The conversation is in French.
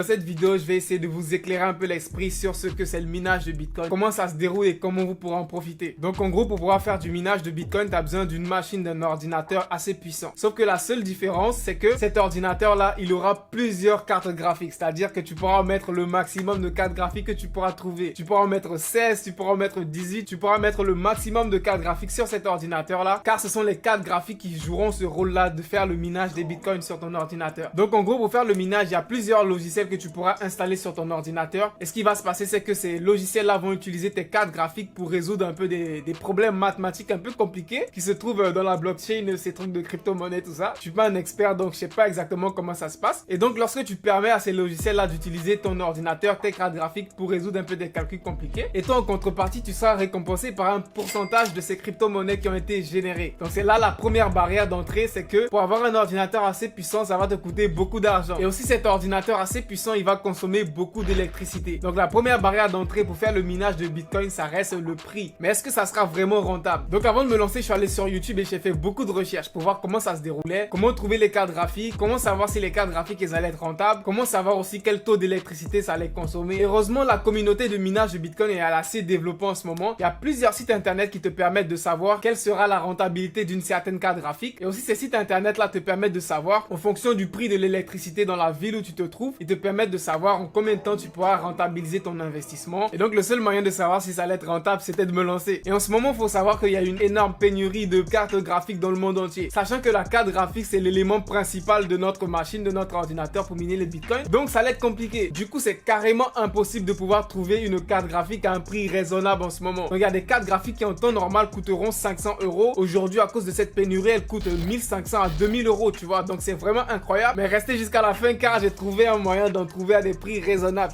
Dans cette vidéo, je vais essayer de vous éclairer un peu l'esprit sur ce que c'est le minage de Bitcoin, comment ça se déroule et comment vous pourrez en profiter. Donc en gros, pour pouvoir faire du minage de Bitcoin, tu as besoin d'une machine, d'un ordinateur assez puissant. Sauf que la seule différence, c'est que cet ordinateur-là, il aura plusieurs cartes graphiques. C'est-à-dire que tu pourras en mettre le maximum de cartes graphiques que tu pourras trouver. Tu pourras en mettre 16, tu pourras en mettre 18, tu pourras mettre le maximum de cartes graphiques sur cet ordinateur-là, car ce sont les cartes graphiques qui joueront ce rôle-là de faire le minage des Bitcoins sur ton ordinateur. Donc en gros, pour faire le minage, il y a plusieurs logiciels que tu pourras installer sur ton ordinateur. Et ce qui va se passer, c'est que ces logiciels-là vont utiliser tes cartes graphiques pour résoudre un peu des problèmes mathématiques un peu compliqués qui se trouvent dans la blockchain, ces trucs de crypto-monnaie, tout ça. Je suis pas un expert, donc je sais pas exactement comment ça se passe. Et donc, lorsque tu permets à ces logiciels-là d'utiliser ton ordinateur, tes cartes graphiques pour résoudre un peu des calculs compliqués, et toi, en contrepartie, tu seras récompensé par un pourcentage de ces crypto-monnaies qui ont été générées. Donc, c'est là la première barrière d'entrée, c'est que pour avoir un ordinateur assez puissant, ça va te coûter beaucoup d'argent. Et aussi, cet ordinateur assez puissant, il va consommer beaucoup d'électricité. Donc la première barrière d'entrée pour faire le minage de Bitcoin, ça reste le prix. Mais est-ce que ça sera vraiment rentable? Donc avant de me lancer, je suis allé sur YouTube et j'ai fait beaucoup de recherches pour voir comment ça se déroulait, comment trouver les cartes graphiques, comment savoir si les cartes graphiques elles allaient être rentables, comment savoir aussi quel taux d'électricité ça allait consommer. Heureusement, la communauté de minage de Bitcoin est assez développée en ce moment. Il y a plusieurs sites internet qui te permettent de savoir quelle sera la rentabilité d'une certaine carte graphique. Et aussi ces sites internet là te permettent de savoir en fonction du prix de l'électricité dans la ville où tu te trouves, ils te permettent de savoir en combien de temps tu pourras rentabiliser ton investissement. Et donc le seul moyen de savoir si ça allait être rentable, c'était de me lancer. Et en ce moment, il faut savoir qu'il y a une énorme pénurie de cartes graphiques dans le monde entier. Sachant que la carte graphique, c'est l'élément principal de notre machine, de notre ordinateur pour miner les bitcoins. Donc ça allait être compliqué. Du coup, c'est carrément impossible de pouvoir trouver une carte graphique à un prix raisonnable en ce moment. Donc il y a des cartes graphiques qui en temps normal coûteront 500 €. Aujourd'hui, à cause de cette pénurie, elles coûtent 1500 à 2000 €, tu vois. Donc c'est vraiment incroyable. Mais restez jusqu'à la fin car j'ai trouvé un moyen d'en trouver à des prix raisonnables.